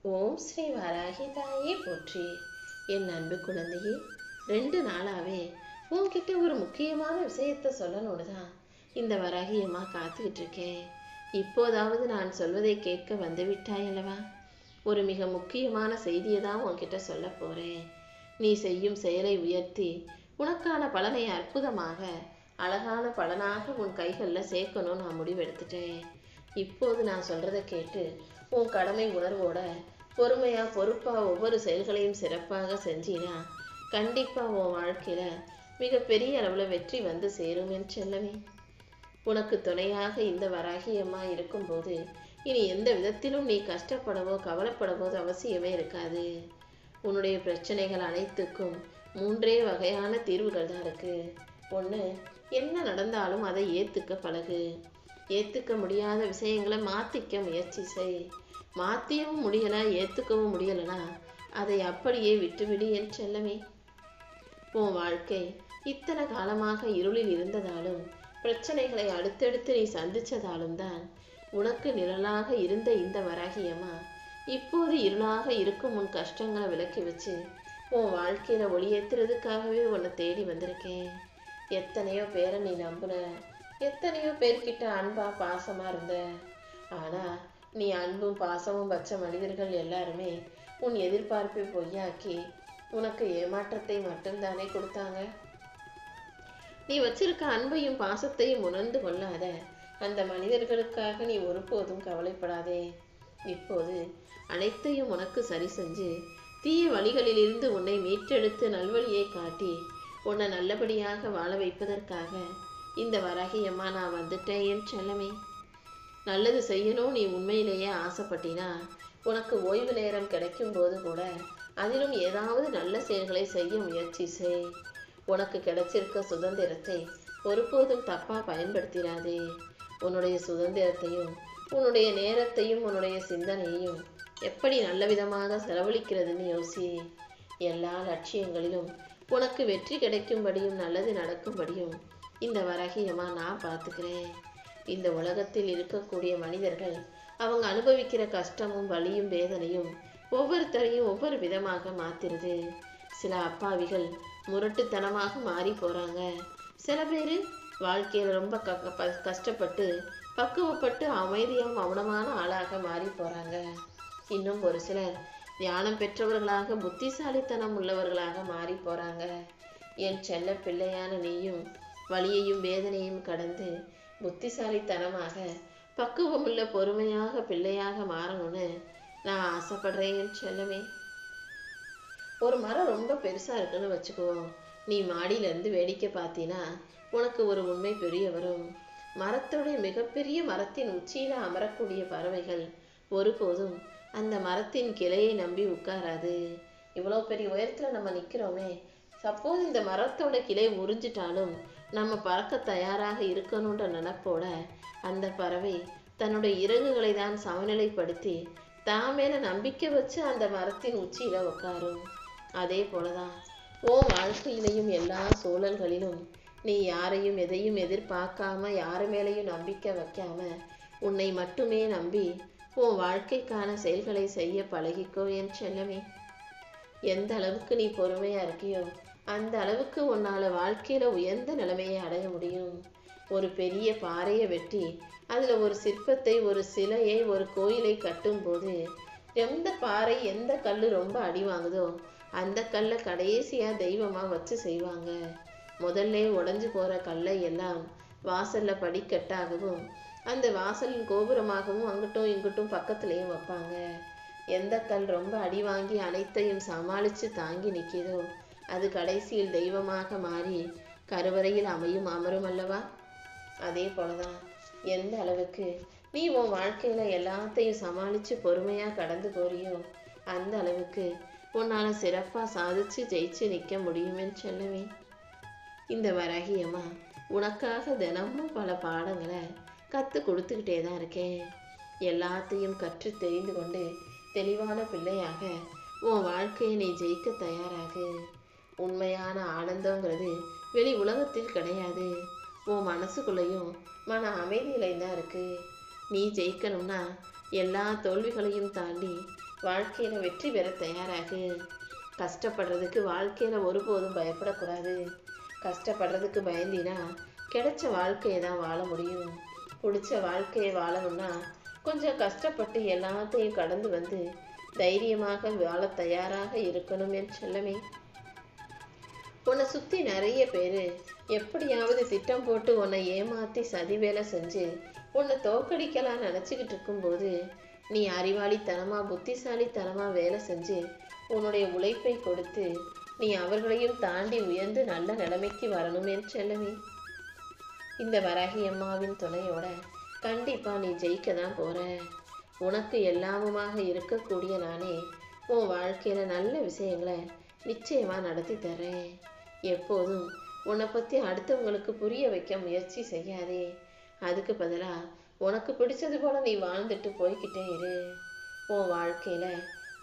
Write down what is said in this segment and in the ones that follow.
ஓம் ஸ்ரீ வராகி தாயே போற்றி. என் அன்பு குழந்தையே, 2 நாளாவே உன்கிட்ட ஒரு முக்கியமான விஷயத்த சொல்லணும்னு தான் இந்த வராகி அம்மா காத்துக்கிட்டு இருக்கேன். இப்போதாவது நான் சொல்வதை கேட்க வந்து விட்டாய் அல்லவா? ஒரு மிக முக்கியமான செய்தியை தான் உன்கிட்ட சொல்ல போறேன். நீ செய்யும் செயலை உயர்த்தி உனக்கான பலனை அற்புதமாக அழகான பலனாக உன் கைகளில் சேர்க்கணும்னு நான் முடிவெடுத்துட்டேன். இப்போது நான் சொல்றதை கேட்டு உன் கடமை உணர்வோட பொறுமையா பொறுப்பா ஒவ்வொரு செயல்களையும் சிறப்பாக செஞ்சினா கண்டிப்பா உன் வாழ்க்கையில மிகப்பெரிய அளவுல வெற்றி வந்து சேரும் என் செல்லமே. உனக்கு துணையாக இந்த வராகி அம்மா இருக்கும்போது இனி எந்த விதத்திலும் நீ கஷ்டப்படவோ கவலைப்படவோ அவசியமே இருக்காது. உன்னுடைய பிரச்சனைகள் அனைத்துக்கும் 3 வகையான தீர்வுகள் தான் இருக்கு. ஒன்று, என்ன நடந்தாலும் அதை ஏத்துக்க பழகு. ஏத்துக்க முடியாத விஷயங்களை மாத்திக்க முயற்சி செய். மாத்தியவும் முடியல, ஏத்துக்கவும் முடியலனா அதை அப்படியே விட்டுவிடு என் செல்லமே. உன் வாழ்க்கை இத்தனை காலமாக இருளில் இருந்ததாலும் பிரச்சனைகளை அடுத்தடுத்து நீ சந்திச்சதாலும் தான் உனக்கு நிழலாக இருந்த இந்த வராகியம்மா இப்போது இருளாக இருக்கும் உன் கஷ்டங்களை விலக்கி வச்சு உன் வாழ்க்கையில ஒளியேற்றுறதுக்காகவே உன்னை தேடி வந்திருக்கேன். எத்தனையோ பேரை நீ நம்புன, எத்தனையோ பேர்கிட்ட அன்பா பாசமா இருந்த. ஆனா நீ அன்பும் பாசமும் வச்ச மனிதர்கள் எல்லாருமே உன் எதிர்பார்ப்பை பொய்யாக்கி உனக்கு ஏமாற்றத்தை மட்டும்தானே கொடுத்தாங்க. நீ வச்சிருக்க அன்பையும் பாசத்தையும் உணர்ந்து கொள்ளாத அந்த மனிதர்களுக்காக நீ ஒருபோதும் கவலைப்படாதே. இப்போது அனைத்தையும் உனக்கு சரி செஞ்சு தீய வழிகளிலிருந்து உன்னை மீட்டெடுத்து நல்வழியை காட்டி உன்னை நல்லபடியாக வாழ வைப்பதற்காக இந்த வராகி அம்மா நான் வந்துட்டேன் என் செல்லமே. நல்லது செய்யணும் நீ உண்மையிலேயே ஆசைப்பட்டினா உனக்கு ஓய்வு நேரம் கிடைக்கும் போது கூட அதிலும் ஏதாவது நல்ல செயல்களை செய்ய முயற்சி செய். உனக்கு கிடைச்சிருக்க சுதந்திரத்தை ஒருபோதும் தப்பா பயன்படுத்திடாதே. உன்னுடைய சுதந்திரத்தையும் உன்னுடைய நேரத்தையும் உன்னுடைய சிந்தனையையும் எப்படி நல்ல விதமாக செலவழிக்கிறதுன்னு யோசி. எல்லா லட்சியங்களிலும் உனக்கு வெற்றி கிடைக்கும்படியும் நல்லது நடக்கும்படியும் இந்த வராகியமா நான் பார்த்துக்கிறேன். இந்த உலகத்தில் இருக்கக்கூடிய மனிதர்கள் அவங்க அனுபவிக்கிற கஷ்டமும் வலியும் வேதனையும் ஒவ்வொருத்தரையும் ஒவ்வொரு விதமாக மாத்திருது. சில அப்பாவிகள் முரட்டுத்தனமாக மாறி போறாங்க. சில பேர் வாழ்க்கையில ரொம்ப கஷ்டப்பட்டு பக்குவப்பட்டு அமைதியா மௌனமான ஆளாக மாறி போறாங்க. இன்னும் ஒரு சிலர் ஞானம் பெற்றவர்களாக புத்திசாலித்தனம் உள்ளவர்களாக மாறி போறாங்க. என் செல்ல பிள்ளையான நீயும் வலியையும் வேதனையும் கடந்து புத்திசாலித்தனமாக பக்குவமுள்ள பொறுமையாக பிள்ளையாக மாறணும்னு நான் ஆசைப்படுறேன் என் செல்லமே. ஒரு மரம் ரொம்ப பெருசா இருக்குன்னு வச்சுக்குவோம். நீ மாடியில இருந்து வேடிக்கை பார்த்தீனா உனக்கு ஒரு உண்மை பெரிய வரும். மரத்துடைய மிகப்பெரிய மரத்தின் உச்சியில அமரக்கூடிய பறவைகள் ஒருபோதும் அந்த மரத்தின் கிளையை நம்பி உட்காராது. இவ்வளோ பெரிய உயரத்துல நம்ம நிக்கிறோமே, சப்போஸ் இந்த மரத்தோட கிளை முறிஞ்சிட்டாலும் நம்ம பறக்க தயாராக இருக்கணுன்ற நினைப்போட அந்த பறவை தன்னுடைய இறகுகளை தான் சமநிலைப்படுத்தி தான் மேல நம்பிக்கை வச்சு அந்த மரத்தின் உச்சியில உட்காரும். அதே போலதான் உன் வாழ்க்கையிலையும் எல்லா சூழல்களிலும் நீ யாரையும் எதையும் எதிர்பார்க்காம யாரு மேலையும் நம்பிக்கை வைக்காம உன்னை மட்டுமே நம்பி உன் வாழ்க்கைக்கான செயல்களை செய்ய பழகிக்கோ என் செல்லமே. எந்த அளவுக்கு நீ பொறுமையா இருக்கியோ அந்த அளவுக்கு உன்னால வாழ்க்கையில உயர்ந்த நிலைமையை அடைய முடியும். ஒரு பெரிய பாறையை வெட்டி அதுல ஒரு சிற்பத்தை, ஒரு சிலையை, ஒரு கோயிலை கட்டும் போது எந்த பாறை எந்த கல் ரொம்ப அடி வாங்குதோ அந்த கல்லை கடைசியா தெய்வமா வச்சு செய்வாங்க. முதல்ல உடைஞ்சு போற கல்லை எல்லாம் வாசல்ல படிக்கட்டாகவும் அந்த வாசலின் கோபுரமாகவும் அங்கிட்டும் இங்கிட்டும் பக்கத்துலயும் வைப்பாங்க. எந்த கல் ரொம்ப அடி வாங்கி அனைத்தையும் சமாளிச்சு தாங்கி நிற்கிதோ அது கடைசியில் தெய்வமாக மாறி கருவறையில் அமரும் அல்லவா? அதே போலதான் எந்த அளவுக்கு நீ உன் வாழ்க்கையில எல்லாத்தையும் சமாளிச்சு பொறுமையா கடந்து போறியோ அந்த அளவுக்கு உன்னால சிறப்பா சாதிச்சு ஜெயிச்சு நிக்க முடியுமென்னு சொல்லவே. இந்த வராகியம்மா உனக்காக தினமும் பல பாடங்களை கத்து கொடுத்துக்கிட்டே தான் இருக்கேன். எல்லாத்தையும் கற்று தெரிந்து கொண்டு தெளிவான பிள்ளையாக உன் வாழ்க்கையை நீ ஜெயிக்க தயாராகு. உண்மையான ஆனந்தங்கிறது வெளி உலகத்தில் கிடையாது, உன் மனசுக்குள்ளேயும் மன அமைதியிலையும் தான் இருக்கு. நீ ஜெயிக்கணும்னா எல்லா தோல்விகளையும் தாண்டி வாழ்க்கையில வெற்றி பெற தயாராகு. கஷ்டப்படுறதுக்கு வாழ்க்கையில ஒருபோதும் பயப்படக்கூடாது. கஷ்டப்படுறதுக்கு பயந்தினா கிடைச்ச வாழ்க்கையை தான் வாழ முடியும். பிடிச்ச வாழ்க்கையை வாழணும்னா கொஞ்சம் கஷ்டப்பட்டு எல்லாத்தையும் கடந்து வந்து தைரியமாக வாழ தயாராக இருக்கணும் என் செல்லமே. உன்னை சுத்தி நிறைய பேரு எப்படியாவது திட்டம் போட்டு உன்னை ஏமாத்தி சதி வேலை செஞ்சு உன்னை தோக்கடிக்கலாம் நினைச்சுக்கிட்டு இருக்கும்போது நீ அறிவாளித்தனமா புத்திசாலித்தனமா வேலை செஞ்சு உன்னுடைய உழைப்பை கொடுத்து நீ அவர்களையும் தாண்டி உயர்ந்து நல்ல நிலைமைக்கு வரணும் என் செல்லமே. இந்த வராகி அம்மாவின் துணையோட கண்டிப்பா நீ ஜெயிக்க தான் போற. உனக்கு எல்லாமுமாக இருக்கக்கூடிய நானே உன் வாழ்க்கையில நல்ல விஷயங்களை நிச்சயமா நடத்தி தரேன். எப்போதும் உன்னை பத்தி அடுத்தவங்களுக்கு புரிய வைக்க முயற்சி செய்யாதே. அதுக்கு பதிலா உனக்கு பிடிச்சது போல நீ வாழ்ந்துட்டு போய்கிட்டே இரு. உன் வாழ்க்கையில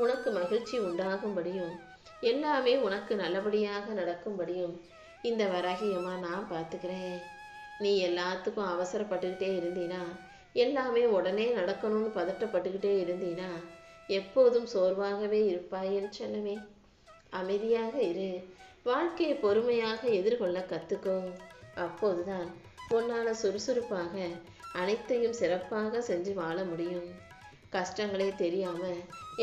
உனக்கு மகிழ்ச்சி உண்டாகும்படியும் எல்லாமே உனக்கு நல்லபடியாக நடக்கும்படியும் இந்த வராகியம்மா நான் பார்த்துக்கிறேன். நீ எல்லாத்துக்கும் அவசரப்பட்டுக்கிட்டே இருந்தீனா, எல்லாமே உடனே நடக்கணும்னு பதட்டப்பட்டுக்கிட்டே இருந்தீனா எப்போதும் சோர்வாகவே இருப்பாய் என் செல்லமே. அமைதியாக இரு. வாழ்க்கையை பொறுமையாக எதிர்கொள்ள கத்துக்கோ. அப்போதுதான் உன்னால சுறுசுறுப்பாக அனைத்தையும் சிறப்பாக செஞ்சு வாழ முடியும். கஷ்டங்களே தெரியாம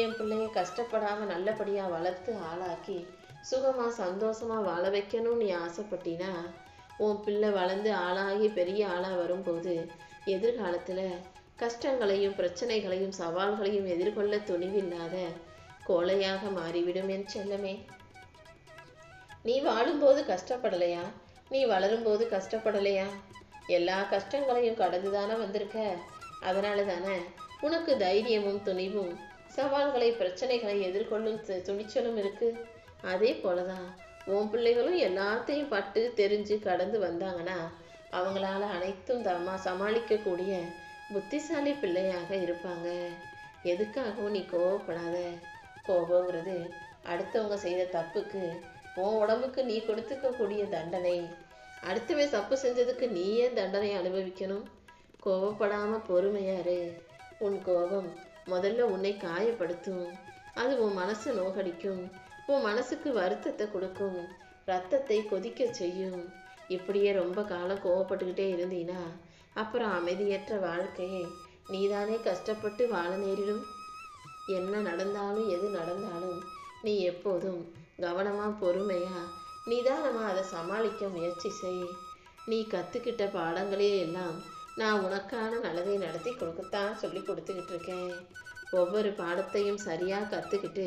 என் பிள்ளைய கஷ்டப்படாம நல்லபடியா வளர்த்து ஆளாக்கி சுகமா சந்தோஷமா வாழ வைக்கணும்னு நீ ஆசைப்பட்டினா உன் பிள்ளை வளர்ந்து ஆளாகி பெரிய ஆளா வரும்போது எதிர்காலத்துல கஷ்டங்களையும் பிரச்சனைகளையும் சவால்களையும் எதிர்கொள்ள துணிவில்லாத கோழையாக மாறிவிடும் என் செல்லமே. நீ வாழும்போது கஷ்டப்படலையா? நீ வளரும்போது கஷ்டப்படலையா? எல்லா கஷ்டங்களையும் கடந்துதானே வந்திருக்க. அதனால தானே உனக்கு தைரியமும் துணிவும் சவால்களை பிரச்சனைகளை எதிர்கொள்ளும் துணிச்சலும் இருக்கு. அதே போலதான் உன் பிள்ளைகளும் எல்லாத்தையும் பட்டு தெரிஞ்சு கடந்து வந்தாங்கன்னா அவங்களால அனைத்தும் சமாளிக்கக்கூடிய புத்திசாலி பிள்ளையாக இருப்பாங்க. எதுக்காகவும் நீ கோவப்படாத. கோபங்கிறது அடுத்தவங்க செய்த தப்புக்கு உன் உடம்புக்கு நீ கொடுத்துக்கக்கூடிய தண்டனை. அடுத்தவன் தப்பு செஞ்சதுக்கு நீ ஏன் தண்டனை அனுபவிக்கணும்? கோபப்படாம பொறுமையாரு. உன் கோபம் முதல்ல உன்னை காயப்படுத்தும். அது உன் மனசை நோகடிக்கும். உன் மனசுக்கு வருத்தத்தை கொடுக்கும். ரத்தத்தை கொதிக்க செய்யும். இப்படியே ரொம்ப காலம் கோவப்பட்டுக்கிட்டே இருந்தீனா அப்புறம் அமைதியற்ற வாழ்க்கையை நீதானே கஷ்டப்பட்டு வாழ நேரிடும். என்ன நடந்தாலும் எது நடந்தாலும் நீ எப்போதும் கவனமா பொறுமையா நிதானமா அதை சமாளிக்க முயற்சி செய். நீ கத்துக்கிட்ட பாடங்களே எல்லாம் நான் உனக்கான நல்லதை நடத்தி கொடுக்கத்தான் சொல்லி கொடுத்துக்கிட்டு இருக்கேன். ஒவ்வொரு பாடத்தையும் சரியா கத்துக்கிட்டு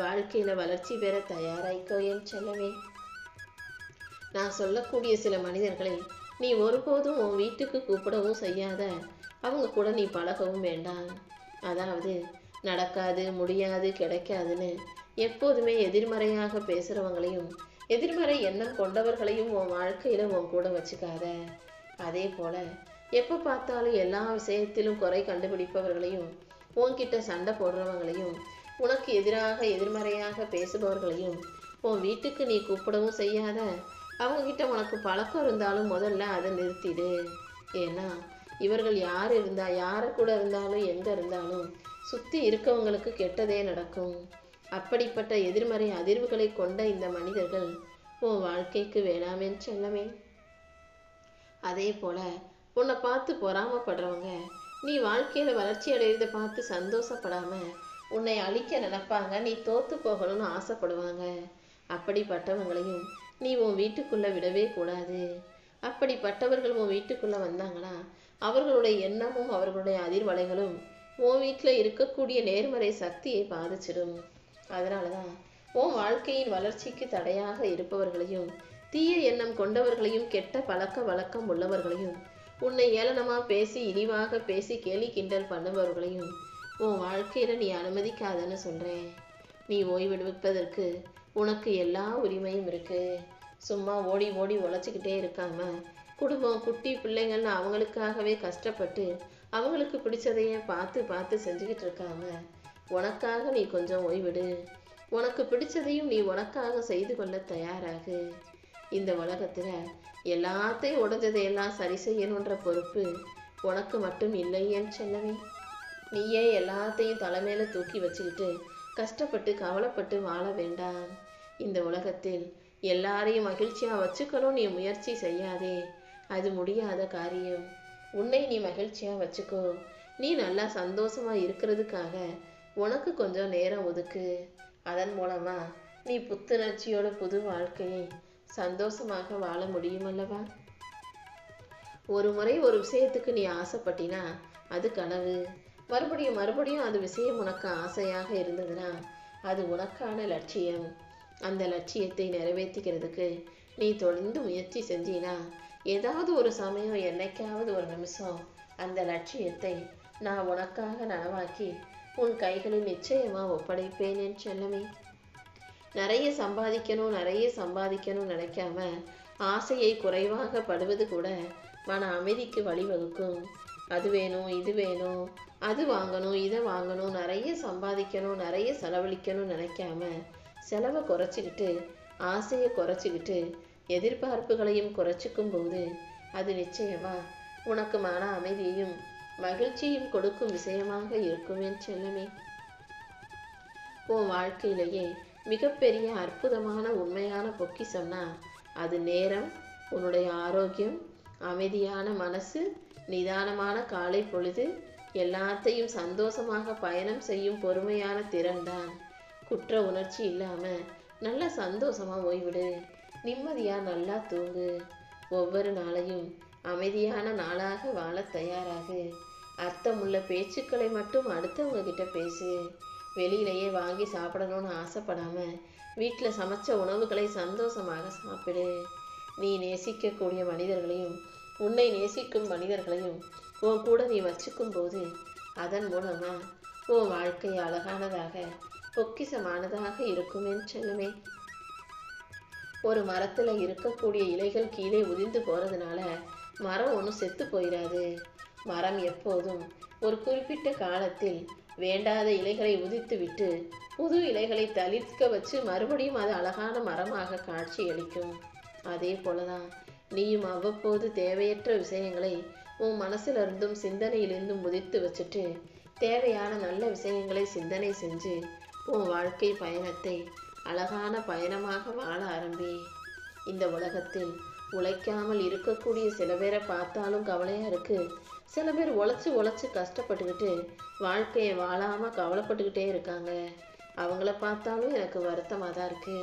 வாழ்க்கையில வளர்ச்சி பெற தயாராய்க்கோ என் செல்லமே. நான் சொல்லக்கூடிய சில மனிதர்களை நீ ஒருபோதும் உன் வீட்டுக்கு கூப்பிடவும் செய்யாத. அவங்க கூட நீ பழகவும் வேண்டாம். அதாவது நடக்காது, முடியாது, கிடைக்காதுன்னு எப்போதுமே எதிர்மறையாக பேசுறவங்களையும் எதிர்மறை எண்ணம் கொண்டவர்களையும் உன் வாழ்க்கையில உன் கூட வச்சுக்காத. அதே போல எப்ப பார்த்தாலும் எல்லா விஷயத்திலும் குறை கண்டுபிடிப்பவர்களையும் உன்கிட்ட சண்டை போடுறவங்களையும் உனக்கு எதிராக எதிர்மறையாக பேசுபவர்களையும் உன் வீட்டுக்கு நீ கூப்பிடவும் செய்யாத. அவங்க கிட்ட உனக்கு பழக்கம் இருந்தாலும் முதல்ல அதை நிறுத்திடு. ஏன்னா இவர்கள் யாரை கூட இருந்தாலும் எங்க இருந்தாலும் சுத்தி இருக்கவங்களுக்கு கெட்டதே நடக்கும். அப்படிப்பட்ட எதிர்மறை அதிர்வுகளை கொண்ட இந்த மனிதர்கள் உன் வாழ்க்கைக்கு வேணாமேன்னு செல்லமே. அதே போல உன்னை பார்த்து பொறாமப்படுறவங்க நீ வாழ்க்கையில வளர்ச்சி அடைவதை பார்த்து சந்தோஷப்படாம உன்னை அழிக்க நினைப்பாங்க. நீ தோத்து போகணும்னு ஆசைப்படுவாங்க. அப்படிப்பட்டவங்களையும் நீ உன் வீட்டுக்குள்ள விடவே கூடாது. அப்படிப்பட்டவர்கள் உன் வீட்டுக்குள்ள வந்தாங்கன்னா அவர்களுடைய எண்ணமும் அவர்களுடைய அதிர்வலைகளும் உன் வீட்டில் இருக்கக்கூடிய நேர்மறை சக்தியை பாதிச்சிடும். அதனாலதான் உன் வாழ்க்கையின் வளர்ச்சிக்கு தடையாக இருப்பவர்களையும் தீய எண்ணம் கொண்டவர்களையும் கெட்ட பழக்க வழக்கம் உள்ளவர்களையும் உன்னை ஏளனமா பேசி இழிவாக பேசி கேலி கிண்டல் பண்ணுபவர்களையும் உன் வாழ்க்கையில நீ அனுமதிக்காதன்னு சொல்றேன். நீ ஓய்வெடுப்பதற்கு உனக்கு எல்லா உரிமையும் இருக்கு. சும்மா ஓடி ஓடி உழைச்சிக்கிட்டே இருக்காம குடும்பம் குட்டி பிள்ளைங்கள்னு அவங்களுக்காகவே கஷ்டப்பட்டு அவங்களுக்கு பிடிச்சதையே பார்த்து பார்த்து செஞ்சுக்கிட்டு இருக்காம உனக்காக நீ கொஞ்சம் ஓய்விடு. உனக்கு பிடிச்சதையும் நீ உனக்காக செய்து கொள்ள தயாராகு. இந்த உலகத்துல எல்லாத்தையும் உடைஞ்சதையெல்லாம் சரி செய்யணுன்ற பொறுப்பு உனக்கு மட்டும் இல்லை என் செல்லவே. நீயே எல்லாத்தையும் தலைமையில தூக்கி வச்சுக்கிட்டு கஷ்டப்பட்டு கவலைப்பட்டு வாழ வேண்டாம். இந்த உலகத்தில் எல்லாரையும் மகிழ்ச்சியா வச்சுக்கணும் நீ முயற்சி செய்யாதே, அது முடியாத காரியம். உன்னை நீ மகிழ்ச்சியா வச்சுக்கோ. நீ நல்லா சந்தோஷமா இருக்கிறதுக்காக உனக்கு கொஞ்சம் நேரம் ஒதுக்கு. அதன் மூலமா நீ புத்துணர்ச்சியோட புது வாழ்க்கையை சந்தோஷமாக வாழ முடியும் அல்லவா? ஒரு முறை ஒரு விஷயத்துக்கு நீ ஆசைப்பட்டினா அது கனவு. மறுபடியும் மறுபடியும் அது விஷயம் உனக்கு ஆசையாக இருந்ததுன்னா அது உனக்கான லட்சியம். அந்த லட்சியத்தை நிறைவேற்றிக்கிறதுக்கு நீ தொடர்ந்து முயற்சி செஞ்சினா ஏதாவது ஒரு சமயம் என்னைக்காவது ஒரு நிமிஷம் அந்த லட்சியத்தை நான் உனக்காக நனவாக்கி உன் கைகளில் நிச்சயமா ஒப்படைப்பேன் என் செல்லமே. நிறைய சம்பாதிக்கணும் நினைக்காம ஆசையை குறைவாக படுவது கூட மன அமைதிக்கு வழிவகுக்கும். அது வேணும், இது வேணும், அது வாங்கணும், இதை வாங்கணும், நிறைய சம்பாதிக்கணும், நிறைய செலவழிக்கணும்னு நினைக்காம செலவை குறைச்சிக்கிட்டு ஆசையை குறைச்சிக்கிட்டு எதிர்பார்ப்புகளையும் குறைச்சிக்கும் போது அது நிச்சயமா உனக்கு மன அமைதியையும் மகிழ்ச்சியும் கொடுக்கும் விஷயமாக இருக்கும் என் செல்லமே. உன் வாழ்க்கையிலேயே மிகப்பெரிய அற்புதமான உண்மையான பொக்கிஷம்னா அது நேரம், உன்னுடைய ஆரோக்கியம், அமைதியான மனசு, நிதானமான காலை பொழுது, எல்லாத்தையும் சந்தோஷமாக பயணம் செய்யும் பொறுமையான திறன்தான். குற்ற உணர்ச்சி இல்லாம நல்ல சந்தோஷமா ஓய்விடு. நிம்மதியா நல்லா தூங்கு. ஒவ்வொரு நாளையும் அமைதியான நாளாக வாழ தயாராகு. அர்த்தமுள்ள பேச்சுக்களை மட்டும் அடுத்தவங்க கிட்ட பேசு. வெளியிலேயே வாங்கி சாப்பிடணும்னு ஆசைப்படாம வீட்டில் சமைச்ச உணவுகளை சந்தோஷமாக சாப்பிடு. நீ நேசிக்கக்கூடிய மனிதர்களையும் உன்னை நேசிக்கும் மனிதர்களையும் உன் கூட நீ வச்சுக்கும் போது அதன் மூலமா உன் வாழ்க்கை அழகானதாக பொக்கிஷமானதாக இருக்கும் என் செல்லுமே. ஒரு மரத்துல இருக்கக்கூடிய இலைகள் கீழே உதிர்ந்து போறதுனால மரம் ஒன்றும் செத்து போயிடாது. மரம் எப்போதும் ஒரு குறிப்பிட்ட காலத்தில் வேண்டாத இலைகளை உதிர்த்து விட்டு புது இலைகளை தளிர்க்க வச்சு மறுபடியும் அது அழகான மரமாக காட்சியளிக்கும். அதே போலதான் நீயும் அவ்வப்போது தேவையற்ற விஷயங்களை உன் மனசிலிருந்தும் சிந்தனையிலிருந்தும் உதிர்த்து வச்சுட்டு தேவையான நல்ல விஷயங்களை சிந்தனை செஞ்சு உன் வாழ்க்கை பயணத்தை அழகான பயணமாக வாழ ஆரம்பி. இந்த உலகத்தில் உழைக்காமல் இருக்கக்கூடிய சில பேரை பார்த்தாலும் கவலையா இருக்கு. சில பேர் உழைச்சு கஷ்டப்பட்டுக்கிட்டு வாழ்க்கையை வாழாம கவலைப்பட்டுக்கிட்டே இருக்காங்க. அவங்கள பார்த்தாலும் எனக்கு வருத்தமாக தான் இருக்கு.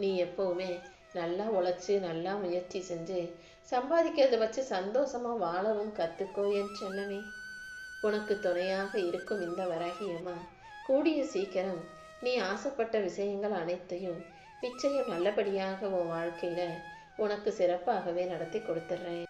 நீ எப்பவுமே நல்லா உழைச்சு நல்லா முயற்சி செஞ்சு சம்பாதிக்கிறத வச்சு சந்தோஷமா வாழவும் கத்துக்கோ என் செல்லமே. உனக்கு துணையாக இருக்கும் இந்த வராகியம்மா கூடிய சீக்கிரம் நீ ஆசைப்பட்ட விஷயங்கள் அனைத்தையும் நிச்சயம் நல்லபடியாக உன் வாழ்க்கையில உனக்கு சிறப்பாகவே நடத்தி கொடுத்துட்றேன்.